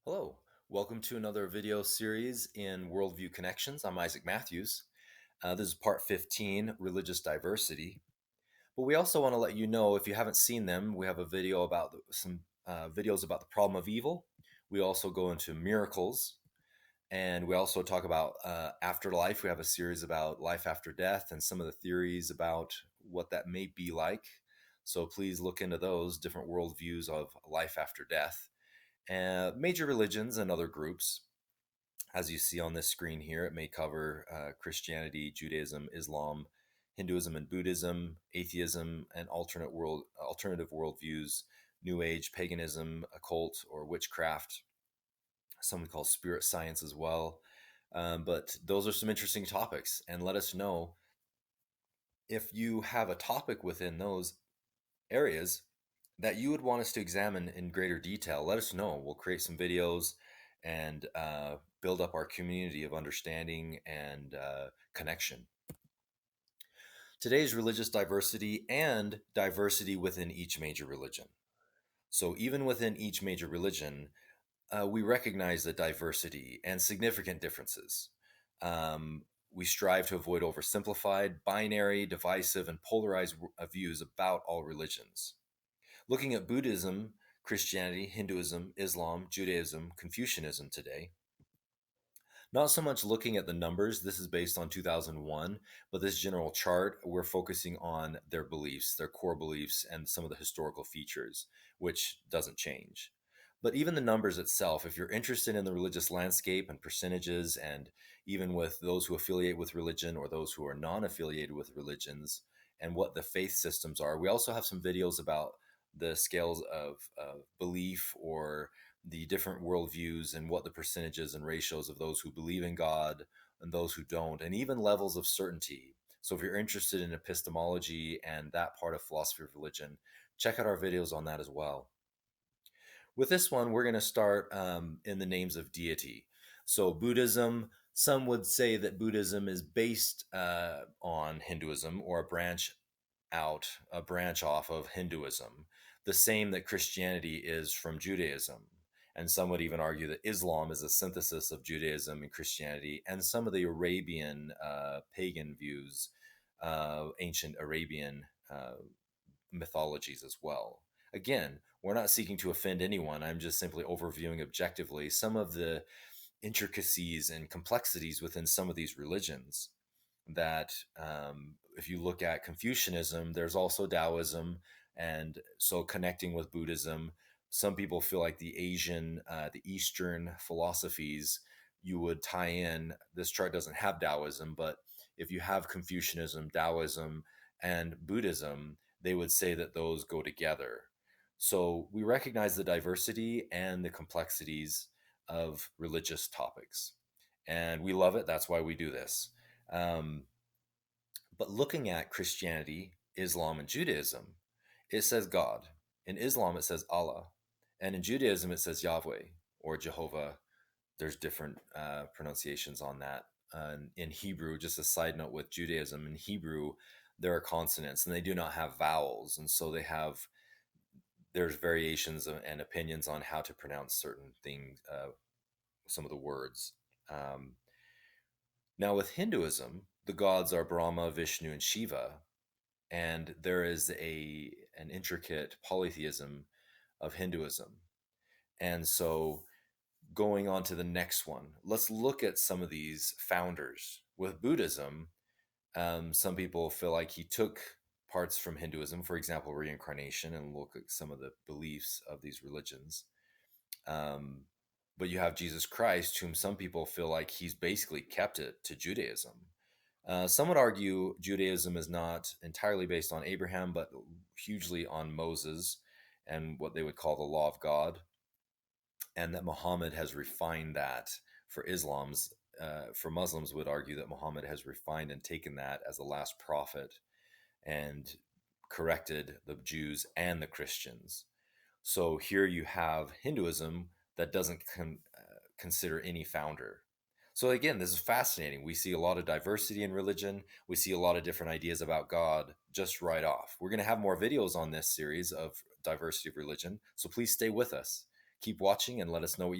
Hello, welcome to another video series in Worldview Connections. I'm Isaac Matthews. This is part 15, Religious Diversity. But we also want to let you know, if you haven't seen them, we have a video about some videos about the problem of evil. We also go into miracles, and we also talk about afterlife. We have a series about life after death and some of the theories about what that may be like. So please look into those different worldviews of life after death. Major religions and other groups. As you see on this screen here, it may cover Christianity, Judaism, Islam, Hinduism and Buddhism, atheism, and alternative worldviews, New Age, paganism, occult, or witchcraft. Some call spirit science as well. But those are some interesting topics, and let us know if you have a topic within those areas that you would want us to examine in greater detail. Let us know. We'll create some videos and build up our community of understanding and connection. Today's religious diversity and diversity within each major religion. So, even within each major religion, we recognize the diversity and significant differences. We strive to avoid oversimplified, binary, divisive, and polarized views about all religions. Looking at Buddhism, Christianity, Hinduism, Islam, Judaism, Confucianism today, not so much looking at the numbers, this is based on 2001, but this general chart, we're focusing on their beliefs, their core beliefs, and some of the historical features, which doesn't change. But even the numbers itself, if you're interested in the religious landscape and percentages, and even with those who affiliate with religion or those who are non affiliated with religions, and what the faith systems are, we also have some videos about the scales of belief or the different worldviews and what the percentages and ratios of those who believe in God and those who don't, and even levels of certainty. So, if you're interested in epistemology and that part of philosophy of religion, check out our videos on that as well. With this one, we're going to start in the names of deity. So, Buddhism, some would say that Buddhism is based on Hinduism or a branch off of Hinduism, the same that Christianity is from Judaism. And some would even argue that Islam is a synthesis of Judaism and Christianity, and some of the Arabian pagan views, ancient Arabian mythologies as well. Again, we're not seeking to offend anyone. I'm just simply overviewing objectively some of the intricacies and complexities within some of these religions. That if you look at Confucianism, there's also Taoism, and so connecting with Buddhism, some people feel like the Eastern philosophies you would tie in. This chart doesn't have Taoism, but if you have Confucianism, Taoism, and Buddhism, they would say that those go together. So we recognize the diversity and the complexities of religious topics, and we love it. That's why we do this. Um, but looking at Christianity, Islam, and Judaism, it says God. In Islam, it says Allah. And in Judaism, it says Yahweh or Jehovah. There's different pronunciations on that. In Hebrew, just a side note with Judaism, in Hebrew, there are consonants and they do not have vowels. And so there's variations and opinions on how to pronounce certain things, some of the words. Um, Now, with Hinduism, the gods are Brahma, Vishnu, and Shiva, and there is an intricate polytheism of Hinduism. And so, going on to the next one, let's look at some of these founders. With Buddhism, some people feel like he took parts from Hinduism, for example, reincarnation, and look at some of the beliefs of these religions. Um, but you have Jesus Christ, whom some people feel like he's basically kept it to Judaism. Some would argue Judaism is not entirely based on Abraham, but hugely on Moses and what they would call the law of God, and that Muhammad has refined that. For Muslims, would argue that Muhammad has refined and taken that as the last prophet and corrected the Jews and the Christians. So here you have Hinduism that doesn't consider any founder. So again, this is fascinating. We see a lot of diversity in religion. We see a lot of different ideas about God just right off. We're going to have more videos on this series of diversity of religion. So please stay with us. Keep watching and let us know what you think.